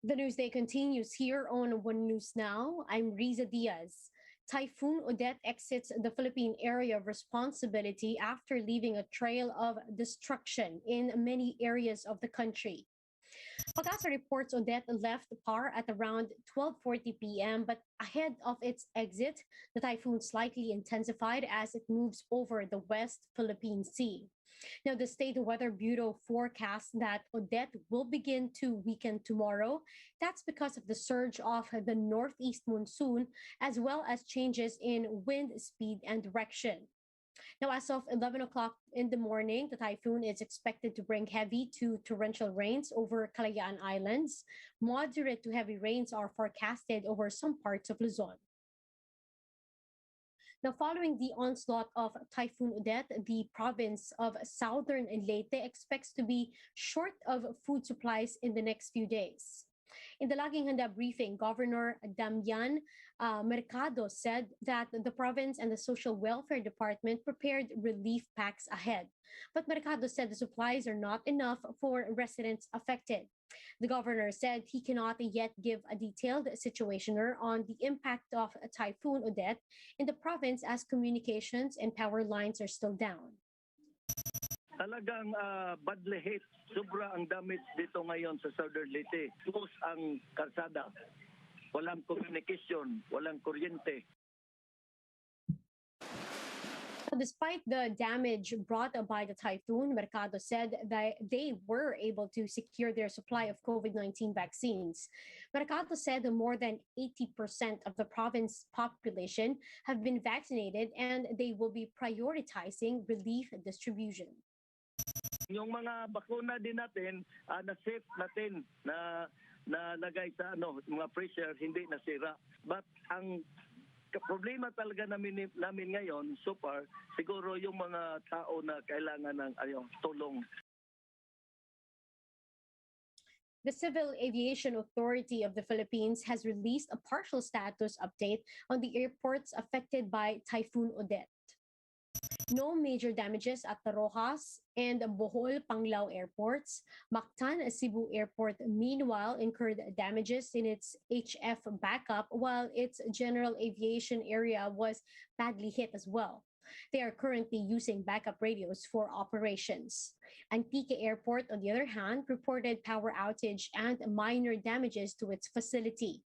The Newsday continues here on One News Now. I'm Riza Diaz. Typhoon Odette exits the Philippine area of responsibility after leaving a trail of destruction in many areas of the country. PAGASA reports Odette left Par at around 12:40 p.m., but ahead of its exit, the typhoon slightly intensified as it moves over the West Philippine Sea. Now, the State Weather Bureau forecasts that Odette will begin to weaken tomorrow. That's because of the surge of the northeast monsoon, as well as changes in wind speed and direction. Now, as of 11 o'clock in the morning, the typhoon is expected to bring heavy to torrential rains over Kalayaan Islands. Moderate to heavy rains are forecasted over some parts of Luzon. Now, following the onslaught of Typhoon Odette, the province of Southern Leyte expects to be short of food supplies in the next few days. In the Laging Handa briefing, Governor Damian Mercado said that the province and the Social Welfare Department prepared relief packs ahead. But Mercado said the supplies are not enough for residents affected. The governor said he cannot yet give a detailed situationer on the impact of Typhoon Odette in the province as communications and power lines are still down. Talagang badly hit. Sobra ang damage dito ngayon sa Southern Leyte. Close ang kalsada. Walang communication, walang kuryente. Despite the damage brought by the typhoon, Mercado said that they were able to secure their supply of COVID-19 vaccines. Mercado said that more than 80% of the province population have been vaccinated and they will be prioritizing relief distribution. Yung mga bakuna din natin, na-safe natin na lagay sa mga freezer, hindi nasira. But ang problema talaga namin ngayon, so far, siguro yung mga tao na kailangan ng tulong. The Civil Aviation Authority of the Philippines has released a partial status update on the airports affected by Typhoon Odette. No major damages at the Rojas and Bohol Panglao airports. Mactan Cebu Airport, meanwhile, incurred damages in its HF backup, while its general aviation area was badly hit as well. They are currently using backup radios for operations. Antique Airport, on the other hand, reported power outage and minor damages to its facility.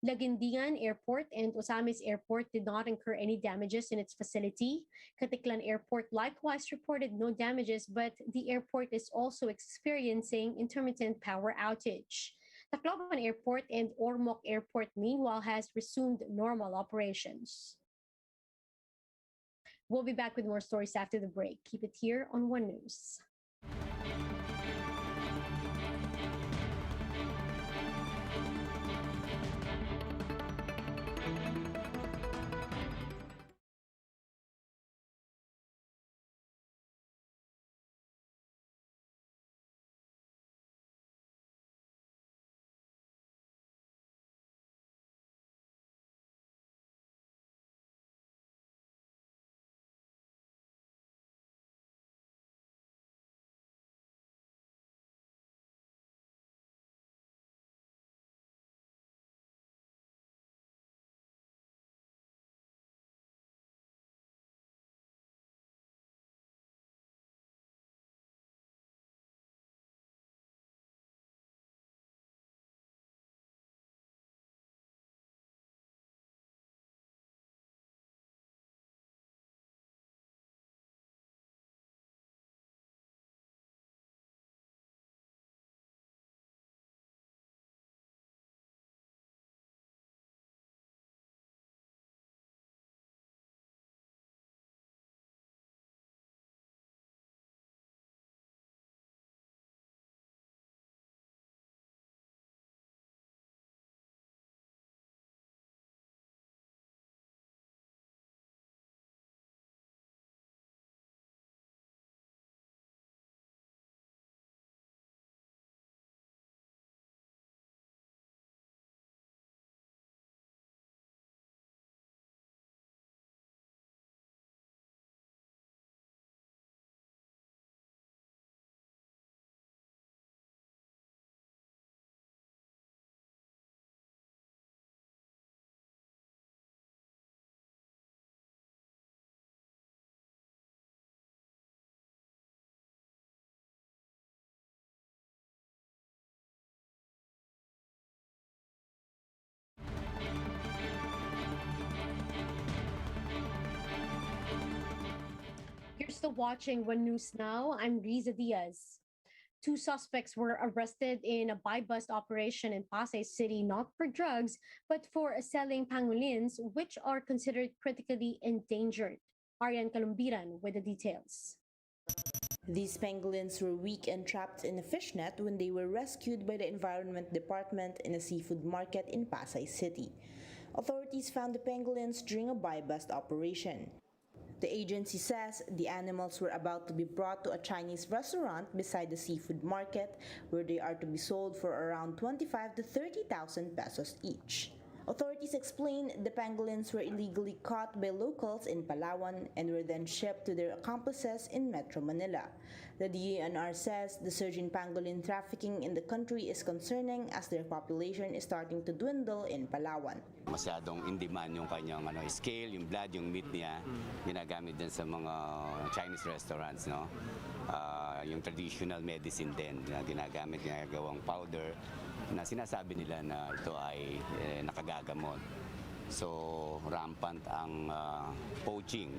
Laguindingan Airport and Osamis Airport did not incur any damages in its facility. Caticlan Airport likewise reported no damages, but the airport is also experiencing intermittent power outage. Tacloban Airport and Ormoc Airport, meanwhile, has resumed normal operations. We'll be back with more stories after the break. Keep it here on One News. still watching One News Now. I'm Riza Diaz. Two suspects were arrested in a buy-bust operation in Pasay City, not for drugs, but for selling pangolins, which are considered critically endangered. Arian Kalumbiran with the details. These pangolins were weak and trapped in a fish net when they were rescued by the Environment Department in a seafood market in Pasay City. Authorities found the pangolins during a buy-bust operation. The agency says the animals were about to be brought to a Chinese restaurant beside the seafood market, where they are to be sold for around 25 to 30,000 pesos each. Authorities explain the pangolins were illegally caught by locals in Palawan and were then shipped to their accomplices in Metro Manila. The DENR says the surge in pangolin trafficking in the country is concerning as their population is starting to dwindle in Palawan. Masyadong in demand yung kanyang scale, yung blood, yung meat niya, ginagamit din sa mga Chinese restaurants, no? Yung traditional medicine din na ginagamit, ginagawang powder na sinasabi nila na ito ay nakagagamot. So rampant ang poaching.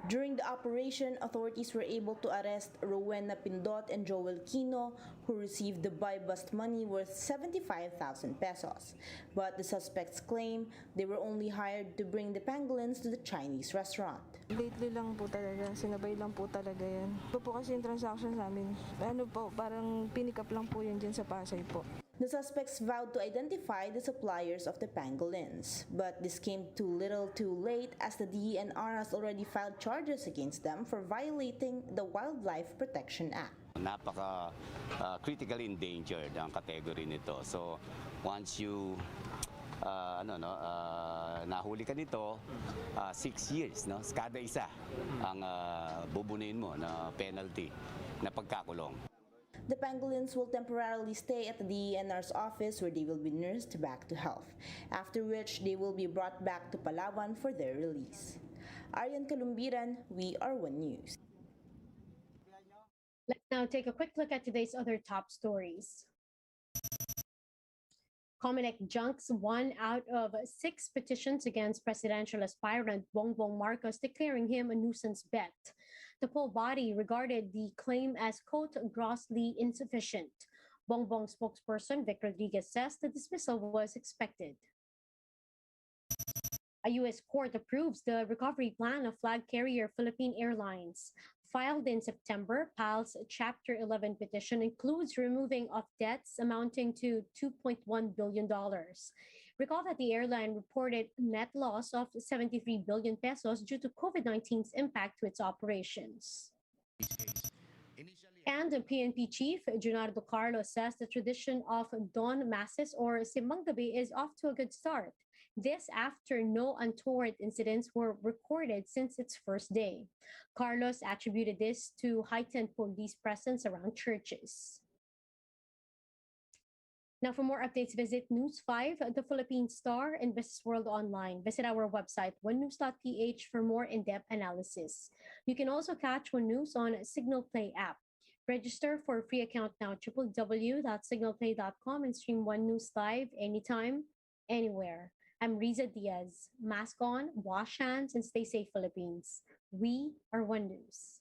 During the operation, authorities were able to arrest Rowena Pindot and Joel Quino, who received the buy-bust money worth 75,000 pesos. But the suspects claim they were only hired to bring the pangolins to the Chinese restaurant. Lately lang po talaga, sinabay lang po talaga yan. Ito po kasi yung transaction namin, parang pinikap lang po yan dyan sa Pasay po. The suspects vowed to identify the suppliers of the pangolins, but this came too little too late as the DENR has already filed charges against them for violating the Wildlife Protection Act. Napaka critically endangered ang category nito. So once you nahuli ka nito, 6 years, no? Kada isa ang bubunuin mo na penalty na pagkakulong. The pangolins will temporarily stay at the DENR's office where they will be nursed back to health, after which they will be brought back to Palawan for their release. Arian Kalumbiran, We Are One News. Let's now take a quick look at today's other top stories. COMELEC junks 1 out of 6 petitions against presidential aspirant Bongbong Marcos, declaring him a nuisance bet. The poll body regarded the claim as, quote, grossly insufficient. Bongbong spokesperson Vic Rodriguez says the dismissal was expected. A U.S. court approves the recovery plan of flag carrier Philippine Airlines. Filed in September, PAL's Chapter 11 petition includes removing of debts amounting to $2.1 billion. Recall that the airline reported net loss of 73 billion pesos due to COVID-19's impact to its operations. And the PNP chief, Junardo Carlos, says the tradition of Dawn Masses or Simanggabi is off to a good start. This after no untoward incidents were recorded since its first day. Carlos attributed this to heightened police presence around churches. Now, for more updates, visit News 5, the Philippine Star, and Business World Online. Visit our website, onenews.ph, for more in-depth analysis. You can also catch One News on Signal Play app. Register for a free account now, www.signalplay.com, and stream One News live anytime, anywhere. I'm Riza Diaz. Mask on, wash hands, and stay safe, Philippines. We are One News.